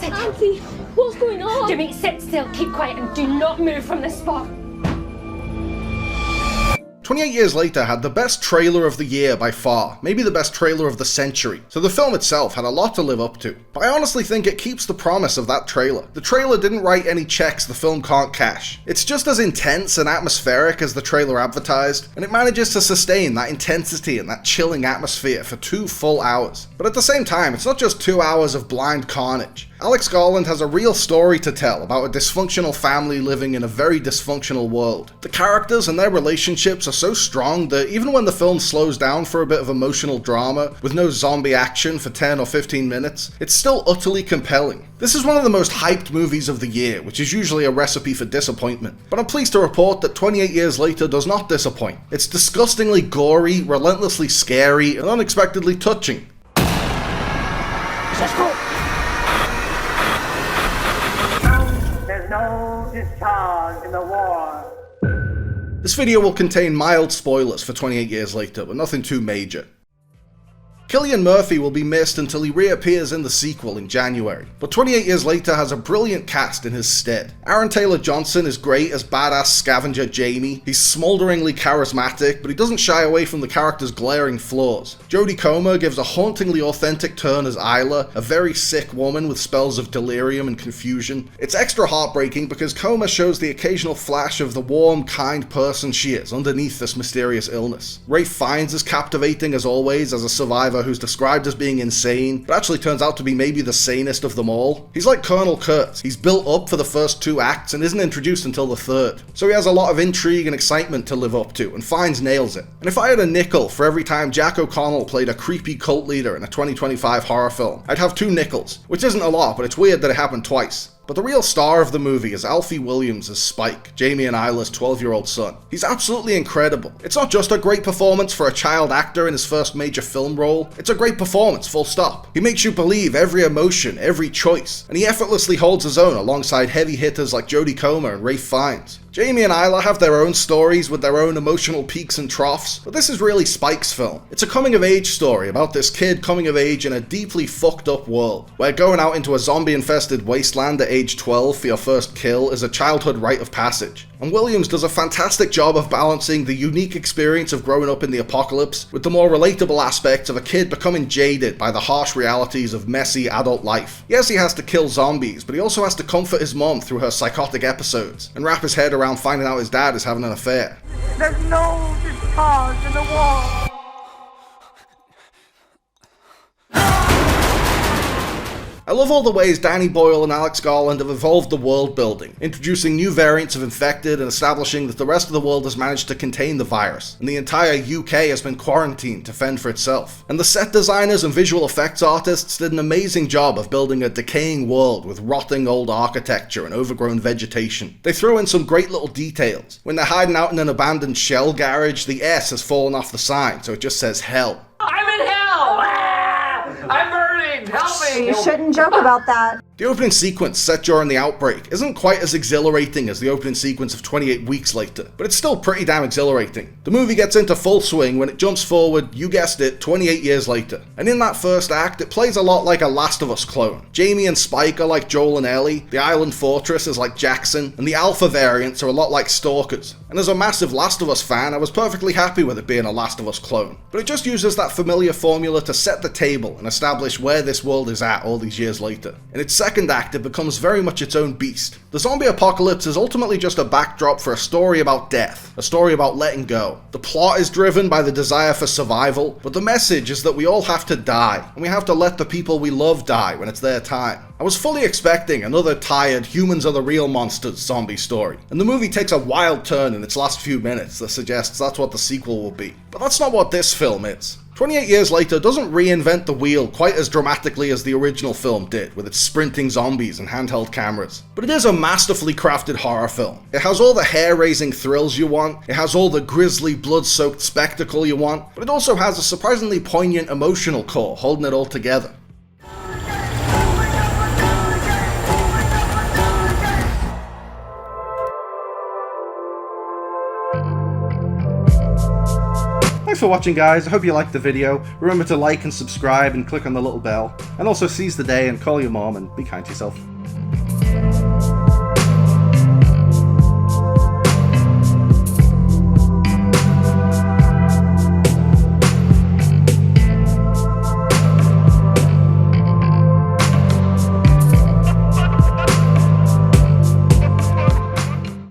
it. Alfie, what's going on? Jimmy, sit still, keep quiet, and do not move from this spot. 28 Years Later had the best trailer of the year by far, maybe the best trailer of the century, so the film itself had a lot to live up to. But I honestly think it keeps the promise of that trailer. The trailer didn't write any checks the film can't cash. It's just as intense and atmospheric as the trailer advertised, and it manages to sustain that intensity and that chilling atmosphere for 2 full hours. But at the same time, it's not just 2 hours of blind carnage. Alex Garland has a real story to tell about a dysfunctional family living in a very dysfunctional world. The characters and their relationships are so strong that even when the film slows down for a bit of emotional drama, with no zombie action for 10 or 15 minutes, it's still utterly compelling. This is one of the most hyped movies of the year, which is usually a recipe for disappointment. But I'm pleased to report that 28 Years Later does not disappoint. It's disgustingly gory, relentlessly scary, and unexpectedly touching. There's no discharge in the war. This video will contain mild spoilers for 28 Years Later, but nothing too major. Cillian Murphy will be missed until he reappears in the sequel in January, but 28 Years Later has a brilliant cast in his stead. Aaron Taylor-Johnson is great as badass scavenger Jamie. He's smolderingly charismatic, but he doesn't shy away from the character's glaring flaws. Jodie Comer gives a hauntingly authentic turn as Isla, a very sick woman with spells of delirium and confusion. It's extra heartbreaking because Comer shows the occasional flash of the warm, kind person she is underneath this mysterious illness. Ralph Fiennes is captivating as always as a survivor who's described as being insane, but actually turns out to be maybe the sanest of them all. He's like Colonel Kurtz. He's built up for the first 2 acts and isn't introduced until the 3rd. So he has a lot of intrigue and excitement to live up to, and Fiennes nails it. And if I had a nickel for every time Jack O'Connell played a creepy cult leader in a 2025 horror film, I'd have 2 nickels, which isn't a lot, but it's weird that it happened twice. But the real star of the movie is Alfie Williams as Spike, Jamie and Isla's 12-year-old son. He's absolutely incredible. It's not just a great performance for a child actor in his first major film role, it's a great performance, full stop. He makes you believe every emotion, every choice, and he effortlessly holds his own alongside heavy hitters like Jodie Comer and Ralph Fiennes. Jamie and Isla have their own stories with their own emotional peaks and troughs, but this is really Spike's film. It's a coming-of-age story about this kid coming of age in a deeply fucked up world, where going out into a zombie-infested wasteland at age 12 for your first kill is a childhood rite of passage. And Williams does a fantastic job of balancing the unique experience of growing up in the apocalypse with the more relatable aspects of a kid becoming jaded by the harsh realities of messy adult life. Yes, he has to kill zombies, but he also has to comfort his mom through her psychotic episodes, and wrap his head around finding out his dad is having an affair. There's no discharge in the war. I love all the ways Danny Boyle and Alex Garland have evolved the world building, introducing new variants of infected and establishing that the rest of the world has managed to contain the virus, and the entire UK has been quarantined to fend for itself. And the set designers and visual effects artists did an amazing job of building a decaying world with rotting old architecture and overgrown vegetation. They threw in some great little details. When they're hiding out in an abandoned shell garage, the S has fallen off the sign, so it just says hell. I'm in hell! I'm burning! Help me! You shouldn't joke about that. The opening sequence set during the outbreak isn't quite as exhilarating as the opening sequence of 28 Weeks Later, but it's still pretty damn exhilarating. The movie gets into full swing when it jumps forward, you guessed it, 28 years later. And in that first act, it plays a lot like a Last of Us clone. Jamie and Spike are like Joel and Ellie, the Island Fortress is like Jackson, and the Alpha variants are a lot like Stalkers. And as a massive Last of Us fan, I was perfectly happy with it being a Last of Us clone. But it just uses that familiar formula to set the table and establish where this world is at all these years later. In its second act, it becomes very much its own beast. The zombie apocalypse is ultimately just a backdrop for a story about death, a story about letting go. The plot is driven by the desire for survival, but the message is that we all have to die, and we have to let the people we love die when it's their time. I was fully expecting another tired, humans are the real monsters zombie story, and the movie takes a wild turn in its last few minutes that suggests that's what the sequel will be. But that's not what this film is. 28 Years Later doesn't reinvent the wheel quite as dramatically as the original film did, with its sprinting zombies and handheld cameras. But it is a masterfully crafted horror film. It has all the hair-raising thrills you want, it has all the grisly, blood-soaked spectacle you want, but it also has a surprisingly poignant emotional core holding it all together. Thanks for watching, guys. I hope you liked the video. Remember to like and subscribe and click on the little bell. And also seize the day and call your mom and be kind to yourself.